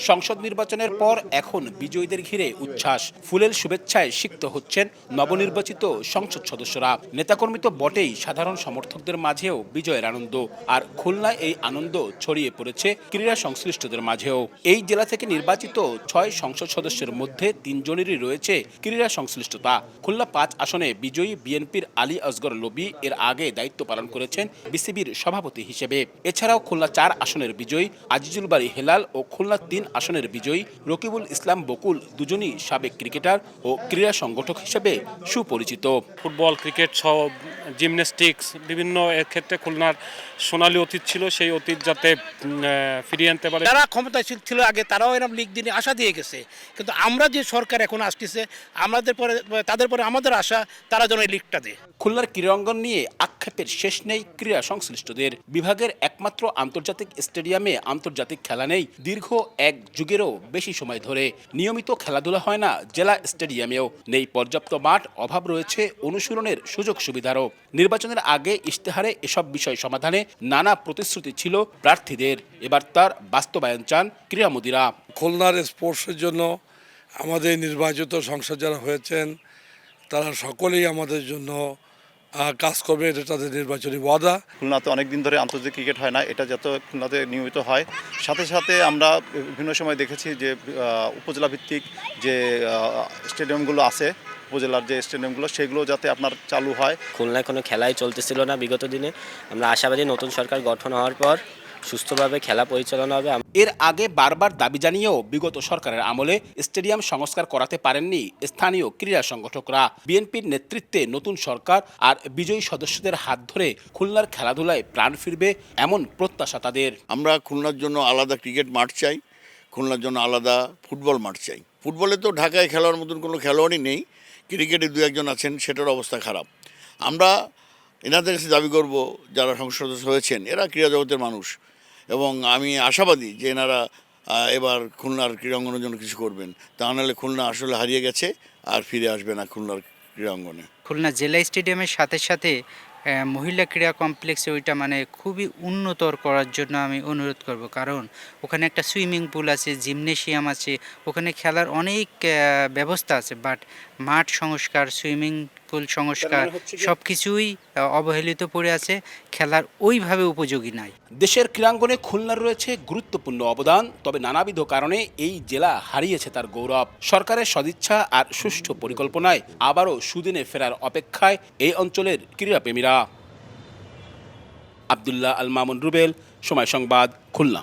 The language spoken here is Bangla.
সংসদ নির্বাচনের পর এখন বিজয়ীদের ঘিরে উচ্ছ্বাস, ফুলেল শুভেচ্ছায় সিক্ত হচ্ছেন নবনির্বাচিত সংসদ সদস্যরা। নেতাকর্মী তো বটেই, সাধারণ সমর্থকদের মাঝেও বিজয়ের আনন্দ। আর খুলনায় এই আনন্দ ছড়িয়ে পড়েছে ক্রীড়া সংশ্লিষ্টদের মাঝেও। এই জেলা থেকে নির্বাচিত 6 সংসদ সদস্যের মধ্যে 3 জনেরই রয়েছে ক্রীড়া সংশ্লিষ্টতা। খুলনা 5 আসনে বিজয়ী বিএনপির আলী আসগর লবি এর আগে দায়িত্ব পালন করেছেন বিসিবির সভাপতি হিসেবে। এছাড়াও খুলনা 4 আসনের বিজয়ী আজিজুল বারী হেলাল ও খুলনা 3 আসনের বিজয়ী রকিবুল ইসলাম বকুল দুজনই সাবেক ক্রিকেটার ও ক্রীড়া সংগঠক হিসেবে সুপরিচিত। ফুটবল, ক্রিকেট সহ জিমন্যাস্টিক্স বিভিন্ন এর ক্ষেত্রে খুলনার সোনালী অতীত ছিল, সেই অতীত যাতে ফিরিয়ে আনতে পারে। যারা ক্ষমতাশীল ছিল আগে তারাও এরকম লিগ দিনে আশা দিয়ে গেছে, কিন্তু আমরা যে সরকার এখন আসতেছে আমাদের পরে তাদের পরে আমাদের আশা তারা যেন এই লিগটা দেয়। খুলনার ক্রীড়াঙ্গন নিয়ে আক্ষেপের শেষ নেই ক্রীড়া সংশ্লিষ্টদের। বিভাগের একমাত্র আন্তর্জাতিক স্টেডিয়ামে আন্তর্জাতিক খেলা নেই দীর্ঘ 1 যুগেরও বেশি সময় ধরে। নিয়মিত খেলাধুলা হয় না জেলা স্টেডিয়ামেও, নেই পর্যাপ্ত মাঠ, অভাব রয়েছে অনুশীলনের সুযোগ সুবিধারও। নির্বাচনের আগে ইশতেহারে এসব বিষয় সমাধানে নানা প্রতিশ্রুতি ছিল প্রার্থীদের, এবার তার বাস্তবায়ন চান ক্রীড়ামোদীরা। খুলনার স্পোর্টসের জন্য আমাদের নির্বাচিত সংসদ যারা হয়েছেন তারা সকলেই আমাদের জন্য কাজ করবে, এটা তাদের নির্বাচনী ওয়াদা। খুলনাতে অনেক দিন ধরে আন্তর্জাতিক ক্রিকেট হয় না, এটা যত খুলনাতে নিয়মিত হয়। সাথে সাথে আমরা বিভিন্ন সময় দেখেছি যে উপজেলা ভিত্তিক যে স্টেডিয়ামগুলো আছে, উপজেলার যে স্টেডিয়ামগুলো সেগুলো যাতে আপনার চালু হয়। খুলনায় কোনো খেলাই চলতেছিল না বিগত দিনে। আমরা আশাবাদী নতুন সরকার গঠন হওয়ার পর সুস্থভাবে খেলা পরিচালনা হবে। এর আগে বারবার দাবি জানিয়েও বিগত সরকারের আমলে স্টেডিয়াম সংস্কার করাতে পারেননি স্থানীয় ক্রীড়া সংগঠকরা। বিএনপির নেতৃত্বে নতুন সরকার আর বিজয়ী সদস্যদের হাত ধরে খুলনার খেলাধুলায় প্রাণ ফিরবে এমন প্রত্যাশা তাদের। আমরা খুলনার জন্য আলাদা ক্রিকেট মাঠ চাই, খুলনার জন্য আলাদা ফুটবল মাঠ চাই। ফুটবলে তো ঢাকায় খেলার মতন কোনো খেলোয়াড়ই নেই, ক্রিকেটে 2-1 জন আছেন, সেটার অবস্থা খারাপ। আমরা এনাদের কাছে দাবি করব, যারা সংসদ সদস্য হয়েছেন এরা ক্রীড়া জগতের মানুষ, এবং আমি আশাবাদী যে এনারা এবার খুলনার ক্রীড়াঙ্গনের জন্য কিছু করবেন। তা নাহলে খুলনা আসলে হারিয়ে গেছে আর ফিরে আসবে না খুলনার ক্রীড়াঙ্গনে। খুলনা জেলা স্টেডিয়ামের সাথে সাথে মহিলা ক্রীড়া কমপ্লেক্সে ওইটা মানে খুবই উন্নতর করার জন্য আমি অনুরোধ করব, কারণ ওখানে একটা সুইমিং পুল আছে, জিমনেশিয়াম আছে, ওখানে খেলার অনেক ব্যবস্থা আছে, বাট মাঠ সংস্কার, সুইমিং পুল সংস্কার সব কিছুই অবহেলিত পড়ে আছে, খেলার ওইভাবে উপযোগী নাই। দেশের ক্রীড়াঙ্গনে খুলনার রয়েছে গুরুত্বপূর্ণ অবদান, তবে নানাবিধ কারণে এই জেলা হারিয়েছে তার গৌরব। সরকারের সদিচ্ছা আর সুষ্ঠু পরিকল্পনায় আবারও সুদিনে ফেরার অপেক্ষায় এই অঞ্চলের ক্রীড়াপ্রেমীরা। আব্দুল্লাহ আল মামুন রুবেল, সময় সংবাদ, খুলনা।